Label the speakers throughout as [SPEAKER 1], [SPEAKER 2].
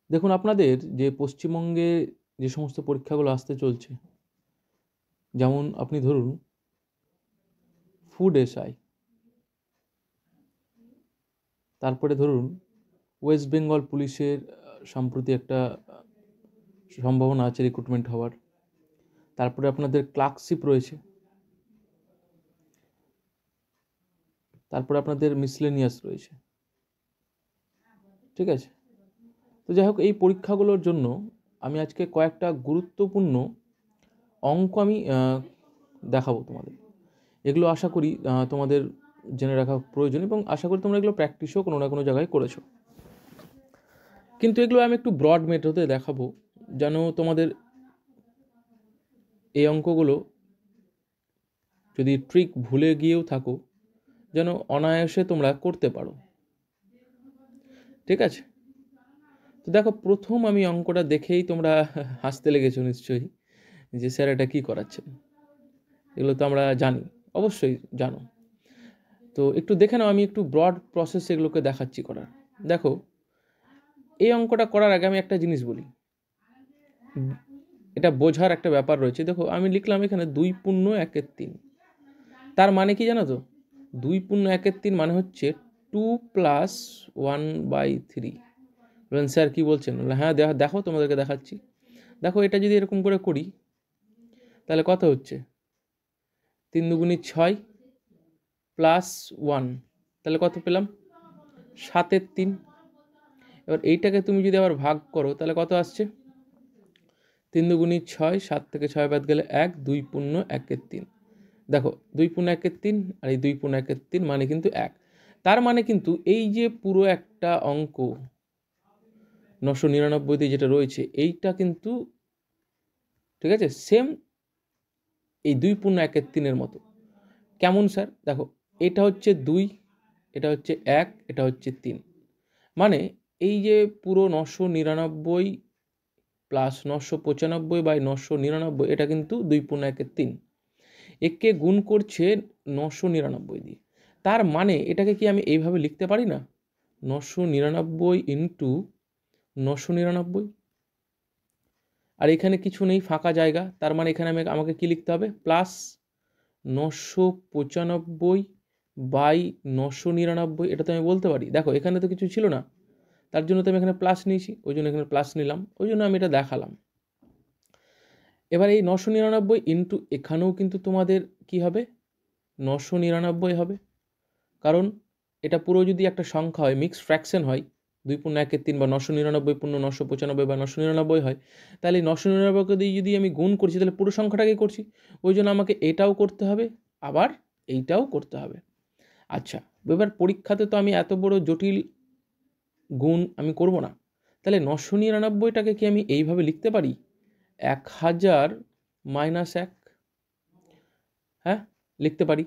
[SPEAKER 1] দেখুন, আপনাদের যে পশ্চিমবঙ্গে যে সমস্ত পরীক্ষাগুলো আসতে চলছে, যেমন আপনি ধরুন ফুড এসআই, তারপরে ধরুন ওয়েস্ট বেঙ্গল পুলিশের সম্প্রতি একটা সম্ভাবনা আছে রিক্রুটমেন্ট হওয়ার। তারপরে আপনাদের ক্লার্কশিপ রয়েছে, তারপরে আপনাদের মিসলেনিয়াস রয়েছে। ঠিক আছে, তো যাই হোক, এই পরীক্ষাগুলোর জন্য আমি আজকে কয়েকটা গুরুত্বপূর্ণ অঙ্ক আমি দেখাবো তোমাদের। এগুলো আশা করি তোমাদের জেনে রাখা প্রয়োজন, এবং আশা করি তোমরা এগুলো প্র্যাকটিসও কোনো না কোনো জায়গায় করেছো। কিন্তু এগুলো আমি একটু ব্রড মেথডে দেখাবো, যেন তোমাদের এই অঙ্কগুলো যদি ট্রিক ভুলে গিয়েও থাকো, যেন অনায়াসে তোমরা করতে পারো। ঠিক আছে, তো দেখো, প্রথম আমি অঙ্কটা দেখেই তোমরা হাসতে লেগেছো নিশ্চয়ই, যে স্যার এটা কী করাচ্ছেন। এগুলো তো আমরা জানি, অবশ্যই জানো। তো একটু দেখে নাও, আমি একটু ব্রড প্রসেস এগুলোকে দেখাচ্ছি করার। দেখো, এই অঙ্কটা করার আগে আমি একটা জিনিস বলি, এটা বোঝার একটা ব্যাপার রয়েছে। দেখো, আমি লিখলাম এখানে 2.1/3। তার মানে কি জানো তো? 2.1/3 মানে হচ্ছে 2+1/3। বললেন স্যার কি বলছেন? হ্যাঁ দেখো, তোমাদেরকে দেখাচ্ছি। দেখো, এটা যদি এরকম করে করি তাহলে কত হচ্ছে? 3 দুগুণী 6 +1, তাহলে কত পেলাম? 7/3। এবার এইটাকে তুমি যদি আবার ভাগ করো তাহলে কত আসছে? 3 দুগুণী 6, 7 থেকে 6 বাদ গেলে 1, 2.1/3। দেখো, 2.1/3 আর এই 2.1/3 মানে কিন্তু 1। তার মানে কিন্তু এই যে পুরো একটা অঙ্ক 999তে যেটা রয়েছে, এইটা কিন্তু ঠিক আছে সেম এই 2.1/3 মতো। কেমন স্যার? দেখো, এটা হচ্ছে 2, এটা হচ্ছে 1, এটা হচ্ছে 3। মানে এই যে পুরো 999 প্লাস 995/999, এটা কিন্তু 2.1/3। একে গুণ করছে 999 দিয়ে। তার মানে এটাকে কি আমি এইভাবে লিখতে পারি না? 999 ইন্টু 999। আর এখানে কিছু নেই, ফাঁকা জায়গা। তার মানে এখানে আমাকে কি লিখতে হবে? প্লাস 995/999। এটা তো আমি বলতে পারি। দেখো, এখানে তো কিছু ছিল না, তার জন্য তো আমি এখানে প্লাস নিয়েছি, ওই জন্য এখানে প্লাস নিলাম, ওই জন্য আমি এটা দেখালাম। এবার এই 999 ইন্টু এখানেও কিন্তু তোমাদের কি হবে? 999 হবে। কারণ এটা পুরো যদি একটা সংখ্যা হয়, মিক্সড ফ্র্যাকশন হয়, 2.1/3 বা 999.995 বা 999 হয়, তাহলে এই 999কে দিয়ে যদি আমি গুণ করছি তাহলে পুরো সংখ্যাটাকেই করছি। ওই জন্য আমাকে এটাও করতে হবে, আবার এইটাও করতে হবে। আচ্ছা, এবার পরীক্ষাতে তো আমি এত বড় জটিল গুণ আমি করব না। তাহলে 999টাকে কি আমি এইভাবে লিখতে পারি? 1000 - 1। হ্যাঁ, লিখতে পারি।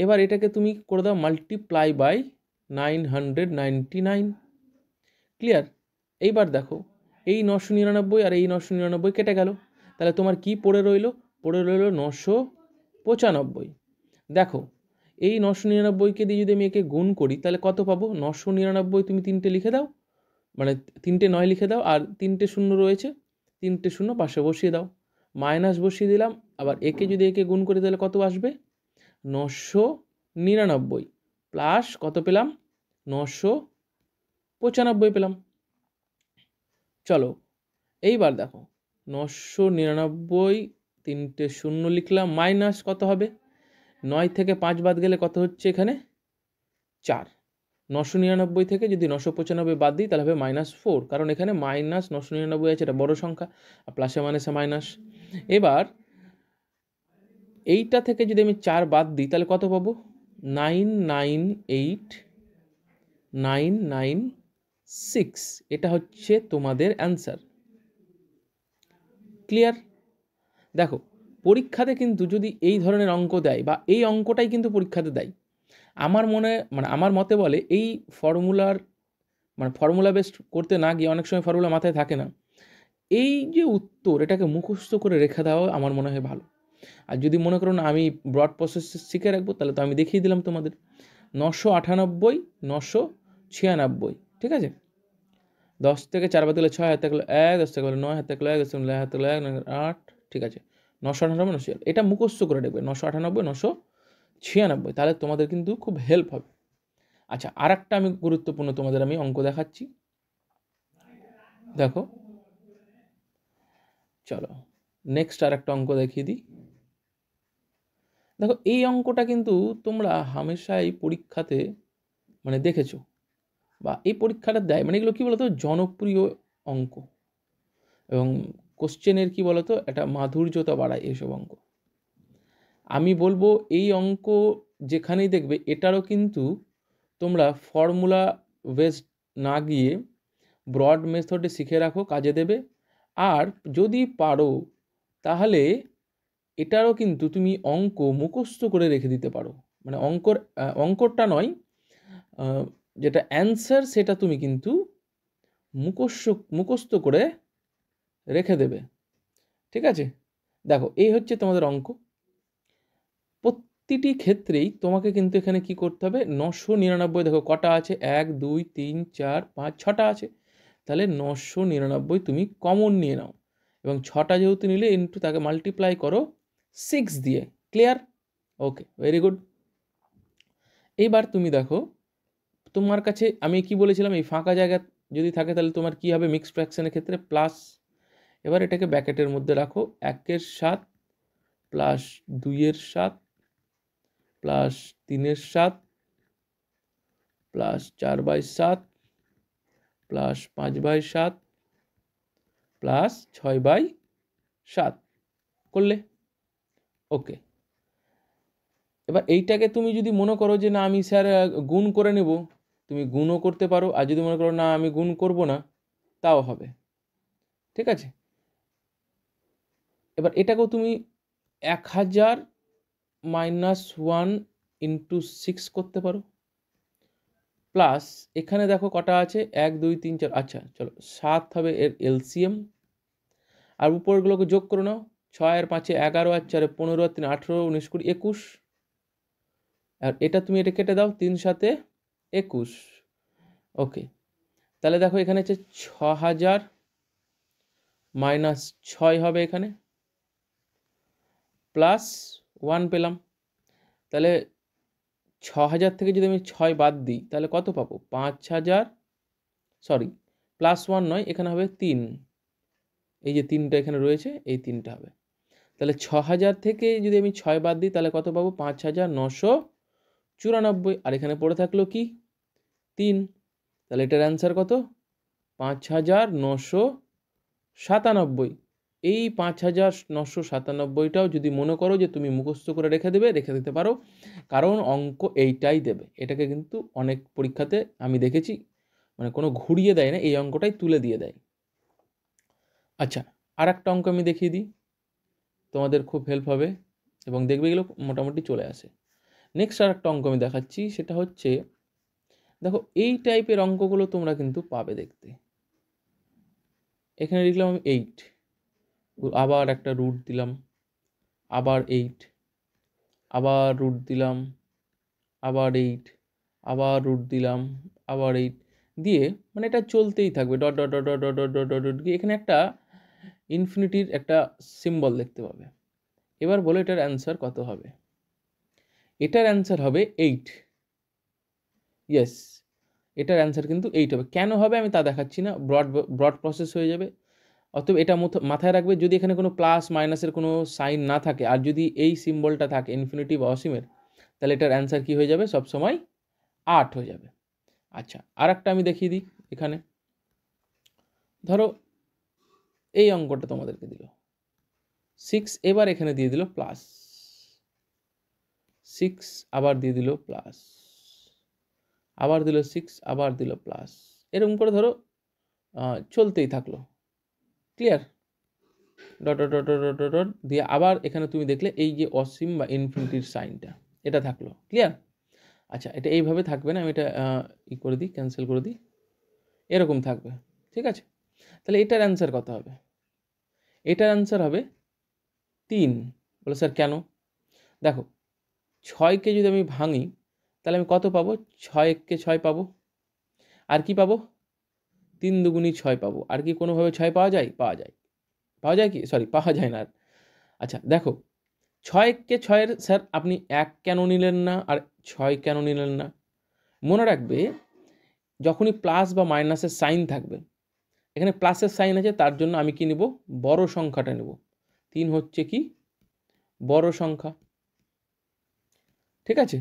[SPEAKER 1] এবার এটাকে তুমি করে দাও মাল্টিপ্লাই বাই 999। ক্লিয়ার? এইবার দেখো, এই 999 আর এই 999 কেটে গেল, তাহলে তোমার কি পড়ে রইল? পড়ে রইল 995। দেখো, এই 999কে দিয়ে যদি আমি একে গুণ করি তাহলে কত পাবো? 999 তুমি 3টে লিখে দাও, মানে 3টে 9 লিখে দাও, আর 3টে শূন্য রয়েছে, 3টে শূন্য পাশে বসিয়ে দাও, মাইনাস বসিয়ে দিলাম। আবার একে যদি একে গুণ করি তাহলে কত আসবে? 999 প্লাস কত পেলাম? 995 পেলাম। চলো, এইবার দেখো, 999, 3টে শূন্য লিখলাম, মাইনাস কত হবে? 9 থেকে 5 বাদ গেলে কত হচ্ছে এখানে? 4। 999 থেকে যদি 995 বাদ দিই তাহলে হবে -4, কারণ এখানে -999 আছে, এটা বড় সংখ্যা, আর প্লাসে মাইনাসে মাইনাস। এবার এইটা থেকে যদি আমি 4 বাদ দিই তাহলে কত পাবো? 998996। এটা হচ্ছে তোমাদের অ্যান্সার। ক্লিয়ার? দেখো, পরীক্ষাতে কিন্তু যদি এই ধরনের অঙ্ক দেয়, বা এই অঙ্কটাই কিন্তু পরীক্ষাতে দেয়, আমার মতে বলে এই ফর্মুলা বেসড করতে না গিয়ে, অনেক সময় ফর্মুলা মাথায় থাকে না, এই যে উত্তর, এটাকে মুখস্থ করে রেখে দেওয়া আমার মনে হয় ভালো। আর যদি মনে করো না আমি ব্রড প্রসেস শিখে রাখবো, তাহলে তো আমি দেখিয়ে দিলাম তোমাদের 998, 996। ঠিক আছে? 10 থেকে 4 বাদ দিলে 6, হাতে গেলো 1, 10 থেকে 9, হাতে গেলো 1, 10 থেকে 1, হাতে গেলো 1, 8, ঠিক আছে। 998, 996, এটা মুখস্থ করে দেখবে, 998, 996, তাহলে তোমাদের কিন্তু খুব হেল্প হবে। আচ্ছা, আর একটা আমি গুরুত্বপূর্ণ তোমাদের আমি অঙ্ক দেখাচ্ছি, দেখো, চলো নেক্সট আর একটা অঙ্ক দেখিয়ে দিই। দেখো এই অঙ্কটা কিন্তু তোমরা হামেশাই পরীক্ষাতে মানে দেখেছো, বা এই পরীক্ষাটা দেয়, মানে এগুলো কি বলতো জনপ্রিয় অঙ্ক, এবং কোশ্চেনের কি বলতো একটা মাধুর্যতা বাড়ায় এইসব অঙ্ক। আমি বলবো এই অঙ্ক যেখানেই দেখবে এটারও কিন্তু তোমরা ফর্মুলা বেসড না গিয়ে ব্রড মেথডে শিখে রাখো, কাজে দেবে। আর যদি পারো তাহলে এটারও কিন্তু তুমি অঙ্ক মুখস্থ করে রেখে দিতে পারো, মানে অঙ্কটা নয়, যেটা অ্যান্সার সেটা তুমি কিন্তু মুখস্থ করে রেখে দেবে, ঠিক আছে। দেখো এই হচ্ছে তোমাদের অঙ্ক। প্রতিটি ক্ষেত্রেই তোমাকে কিন্তু এখানে কি করতে হবে, 999, দেখো কটা আছে, 1 2 3 4 5 6টা আছে, তাহলে 999 তুমি কমন নিয়ে নাও, এবং 6টা যেহেতু নিলে ইন্টু তাকে মাল্টিপ্লাই করো 6 দিয়ে। ক্লিয়ার? ওকে, ভেরি গুড। এইবার তুমি দেখো তোমার কাছে আমি কি বলেছিলাম, এই ফাঁকা জায়গা যদি থাকে তাহলে তোমার কি হবে, মিক্সড ফ্র্যাকশনের ক্ষেত্রে প্লাস। এবার এটাকে ব্র্যাকেটের মধ্যে রাখো, 1-এর 7 প্লাস 2-এর 7 প্লাস 3-এর 7 প্লাস 4/7 প্লাস 5/7 প্লাস 6/7 করলে। ওকে, এবার এইটাকে তুমি যদি মনে করো যে না আমি স্যার গুণ করে নেব, তুমি গুণও করতে পারো, আর যদি মনে করো না আমি গুণ করব না, তাও হবে, ঠিক আছে। এবার এটাকেও তুমি 1000 - 1 × 6 করতে পারো, প্লাস এখানে দেখো কটা আছে, 1 2 3 4, আচ্ছা চলো 7 হবে এর এলসিএম, আর উপরগুলোকে যোগ করে নাও, 6 আর 5 11, আর 4 15, আর 3 18, 19 20 21, আর এটা তুমি এটা কেটে দাও, 3 7 21। ওকে, তাহলে দেখো এখানে হচ্ছে 6000 - 6 হবে এখানে, প্লাস 1 পেলাম। তাহলে 6000 থেকে যদি আমি 6 বাদ দিই তাহলে কত পাবো, 5000, সরি প্লাস 1 নয়, এখানে হবে 3, এই যে 3টা এখানে রয়েছে, এই 3টা হবে। তাহলে 6000 থেকে যদি আমি 6 বাদ দিই তাহলে কত পাবো, 5994, আর এখানে পড়ে থাকলো কি 3, তাহলে এটার অ্যান্সার কত, 5997। এই 5997টাও যদি মনে করো যে তুমি মুখস্থ করে রেখে দিতে পারো, কারণ অঙ্ক এইটাই দেবে। এটাকে কিন্তু অনেক পরীক্ষাতে আমি দেখেছি মানে কোনো ঘুরিয়ে দেয় না, এই অঙ্কটাই তুলে দিয়ে দেয়। আচ্ছা, আর একটা অঙ্ক আমি দেখিয়ে দিই, তোমাদের খুব হেল্প হবে এবং দেখবে এগুলো মোটামুটি চলে আসে। নেক্সট আর একটা অঙ্ক আমি দেখাচ্ছি, সেটা হচ্ছে দেখো এই টাইপের অঙ্কগুলো তোমরা কিন্তু পাবে দেখতে। এখানে লিখলাম আমি 8, আবার একটা রুট দিলাম, আবার 8, আবার রুট দিলাম, আবার 8, আবার রুট দিলাম, আবার 8 দিয়ে, মানে এটা চলতেই থাকবে, dot dot dot dot dot dot dot dot dot গিয়ে এখানে একটা ইনফিনিটির একটা সিম্বল দেখতে পাবে। এবার বলো এটার অ্যান্সার কত হবে। এটার অ্যান্সার হবে 8। ইয়েস, এটার অ্যান্সার কিন্তু 8 হবে। কেন হবে আমি তা দেখাচ্ছি না, ব্রড প্রসেস হয়ে যাবে। অতএব এটা মাথায় রাখবে, যদি এখানে কোনো প্লাস মাইনাসের কোনো সাইন না থাকে, আর যদি এই সিম্বলটা থাকে ইনফিনিটি বা অসীমের, তাহলে এটার অ্যান্সার কী হয়ে যাবে, সবসময় 8 হয়ে যাবে। আচ্ছা, আর একটা আমি দেখিয়ে দিই। এখানে ধরো এই অঙ্কটা তোমাদেরকে দিল 6, এবার এখানে দিয়ে দিল প্লাস 6, আবার দিয়ে দিল প্লাস, আবার দিল 6, আবার দিল প্লাস, এরকম করে ধরো চলতেই থাকলো। Clear? Dot dot dot dot dot dot দিয়ে আবার এখানে তুমি দেখলে এই যে অসীম বা ইনফিনিটির সাইনটা, এটা থাকলো। ক্লিয়ার? আচ্ছা, এটা এইভাবে থাকবে না, আমি এটা করে দিই, ক্যান্সেল করে দিই, এরকম থাকবে, ঠিক আছে। তাহলে এটার অ্যান্সার কত হবে, এটার অ্যান্সার হবে 3। বলে স্যার কেন? দেখো 6কে যদি আমি ভাঙি তাহলে আমি কত পাবো, 6 × 6 পাবো, আর কি পাবো 3 দুগুণী 6 পাবো। আর কি কোনোভাবে 6 পাওয়া যায়? পাওয়া যায়। পাওয়া যায় কি? সরি, পাওয়া যায় না আর। আচ্ছা দেখো, 6কে 6-এর স্যার আপনি 1 কেন নিলেন না আর 6 কেন নিলেন না? মনে রাখবে, যখনই প্লাস বা মাইনাসের সাইন থাকবে, এখানে প্লাসের সাইন আছে, তার জন্য আমি কি নেব? বড় সংখ্যাটা নেব। 3 হচ্ছে কি? বড় সংখ্যা। ঠিক আছে?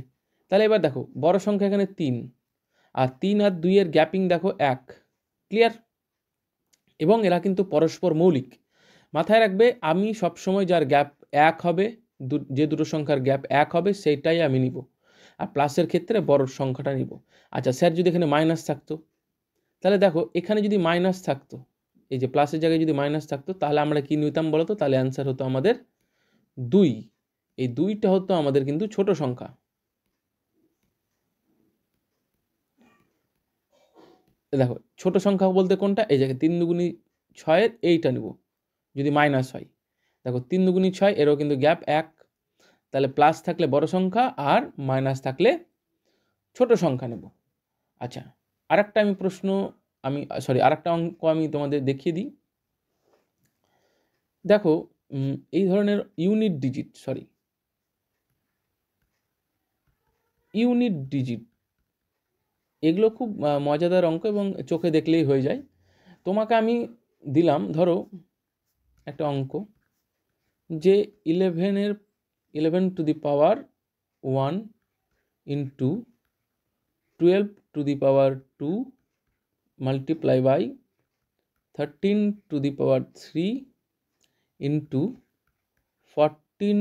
[SPEAKER 1] তাহলে এবার দেখো, বড় সংখ্যা এখানে 3, আর 3 আর 2 এর গ্যাপিং দেখো 1। ক্লিয়ার? এবং এরা কিন্তু পরস্পর মৌলিক। মাথায় রাখবে, আমি সবসময় যার গ্যাপ 1 হবে, যে দুটো সংখ্যার গ্যাপ 1 হবে সেইটাই আমি নিব। আর প্লাসের ক্ষেত্রে বড় সংখ্যাটা নিব। আচ্ছা স্যার, যদি এখানে মাইনাস থাকতো, তাহলে দেখো এখানে যদি মাইনাস থাকতো, এই যে প্লাসের জায়গায় যদি মাইনাস থাকতো, তাহলে আমরা কি নিতাম বলতো? তাহলে অ্যান্সার হতো আমাদের 2। এই 2টা হতো আমাদের কিন্তু ছোট সংখ্যা। দেখো ছোট সংখ্যা বলতে কোনটা? এই জায়গায় 3 দুগুণী 6-এর এইটা নিব যদি মাইনাস হয়। দেখো 3 দুগুণী 6, এরও কিন্তু গ্যাপ 1। তাহলে প্লাস থাকলে বড় সংখ্যা আর মাইনাস থাকলে ছোট সংখ্যা নেব। আচ্ছা, আরেকটা আরেকটা অঙ্ক আমি তোমাদের দেখিয়ে দিই। দেখো এই ধরনের ইউনিট ডিজিট এগুলো খুব মজাদার অঙ্ক এবং চোখে দেখলেই হয়ে যায়। তোমাকে আমি দিলাম, ধরো একটা অঙ্ক, যে 11 to the power 1 into 12 to the power 2 multiply by 13 to the power 3 into 14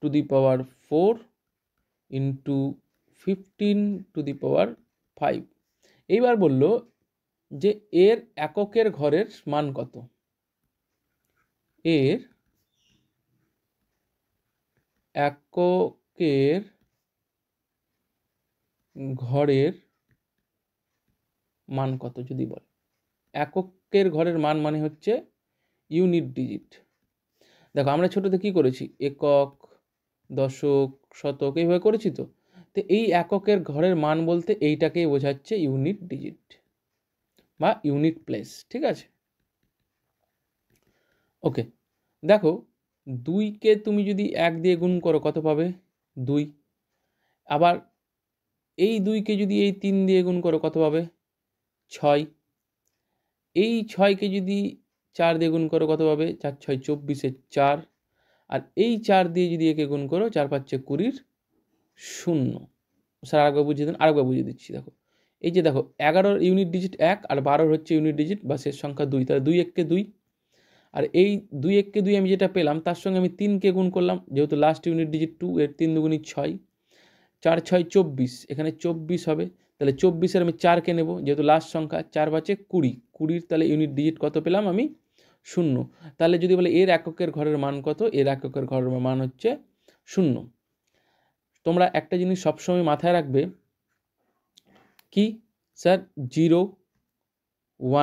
[SPEAKER 1] to the power 4 into 15 to the power 5। এইবার বলল যে এর এককের ঘরের মান কত? এর এককের ঘরের মান কত যদি বল। এককের ঘরের মান মানে হচ্ছে ইউনিট ডিজিট। দেখো আমরা ছোটতে কি করেছি? একক, দশক, শতক এইভাবে করেছি তো। তো এই এককের ঘরের মান বলতে এইটাকেই বোঝাচ্ছে ইউনিট ডিজিট বা ইউনিট প্লেস। ঠিক আছে? ওকে, দেখো 2কে তুমি যদি 1 দিয়ে গুণ করো কত পাবে? 2। আবার এই 2কে যদি এই 3 দিয়ে গুণ করো কত পাবে? 6। এই 6কে যদি 4 দিয়ে গুণ করো কত পাবে? 4 6 24 4। আর এই 4 দিয়ে যদি একে গুণ করো, 4 5 20 0। স্যার আরেকবার বুঝিয়ে দেন। আরেকবার বুঝিয়ে দিচ্ছি। দেখো এই যে দেখো 11-র ইউনিট ডিজিট 1 আর 12-র হচ্ছে ইউনিট ডিজিট বা শেষ সংখ্যা 2। তাহলে 2 1 কে 2, আর এই 2 1 কে 2 আমি যেটা পেলাম তার সঙ্গে আমি 3কে গুণ করলাম, যেহেতু লাস্ট ইউনিট ডিজিট 2, এর 3 দুগুণী 6, 4 6 24, এখানে 24 হবে। তাহলে 24-এর আমি 4কে নেব, যেহেতু লাস্ট সংখ্যা। 4 5 20, 20-র তাহলে ইউনিট ডিজিট কত পেলাম আমি? 0। তাহলে যদি বলে এর এককের ঘরের মান কত? এর এককের ঘরের মান হচ্ছে 0। তোমরা একটা জিনিস সবসময় মাথায় রাখবে, কি স্যার? 0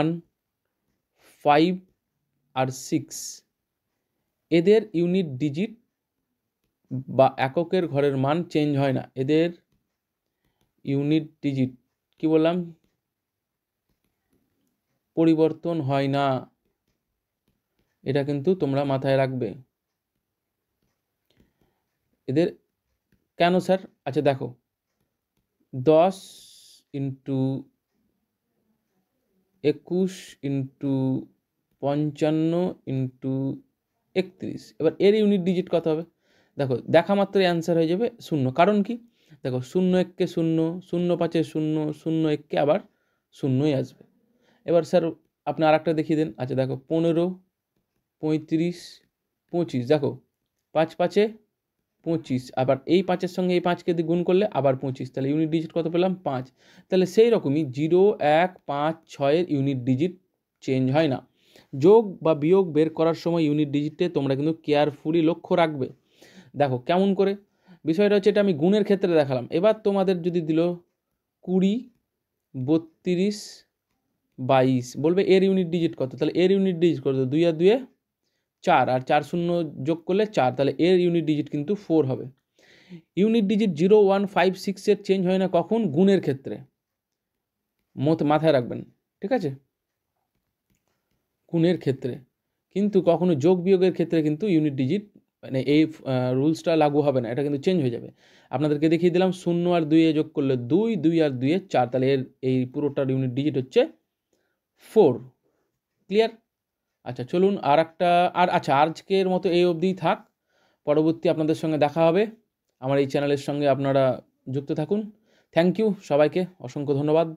[SPEAKER 1] 1 5 আর 6 এদের ইউনিট ডিজিট বা এককের ঘরের মান চেঞ্জ হয় না। এদের ইউনিট ডিজিট কি বললাম? পরিবর্তন হয় না। এটা কিন্তু তোমরা মাথায় রাখবে। এদের কেন স্যার? আচ্ছা দেখো, 10 ইন্টু 21 ইন্টু 55 ইন্টু 31, এবার এর ইউনিট ডিজিট কত হবে? দেখো দেখা মাত্রই অ্যান্সার হয়ে যাবে 0। কারণ কি? দেখো 0 1কে 0, 0 5-এ 0, 0 1কে আবার 0ই আসবে। এবার স্যার আপনি আর একটা দেখিয়ে দেন। আচ্ছা দেখো 15 35 25, দেখো 5 5-এ 25, আবার এই 5-এর সঙ্গে এই 5কে দিয়ে গুণ করলে আবার 25, তাহলে ইউনিট ডিজিট কত পেলাম? 5। তাহলে সেই রকমই 0 1 5 6-এর ইউনিট ডিজিট চেঞ্জ হয় না। যোগ বা বিয়োগ বের করার সময় ইউনিট ডিজিটে তোমরা কিন্তু কেয়ারফুলি লক্ষ্য রাখবে। দেখো কেমন করে বিষয়টা হচ্ছে, এটা আমি গুণের ক্ষেত্রে দেখালাম। এবার তোমাদের যদি দিল 20 32 22, বলবে এর ইউনিট ডিজিট কত? তাহলে এর ইউনিট ডিজিট কত? 2 আর 2 4, আর 4 0 যোগ করলে 4, তাহলে এর ইউনিট ডিজিট কিন্তু 4 হবে। ইউনিট ডিজিট 0 1 5 6-এর চেঞ্জ হয় না কখন? গুণের ক্ষেত্রে। মাথায় রাখবেন। ঠিক আছে, গুণের ক্ষেত্রে। কিন্তু কখনো যোগ বিয়োগের ক্ষেত্রে কিন্তু ইউনিট ডিজিট মানে এই রুলসটা লাগু হবে না, এটা কিন্তু চেঞ্জ হয়ে যাবে। আপনাদেরকে দেখিয়ে দিলাম 0 আর 2 যোগ করলে 2, 2 আর 2 4, তাহলে এই পুরোটার ইউনিট ডিজিট হচ্ছে 4। ক্লিয়ার? আচ্ছা চলুন আচ্ছা আজকের মতো এই অবধিই থাক। পরবর্তী আপনাদের সঙ্গে দেখা হবে। আমার এই চ্যানেলের সঙ্গে আপনারা যুক্ত থাকুন। থ্যাংক ইউ সবাইকে, অসংখ্য ধন্যবাদ।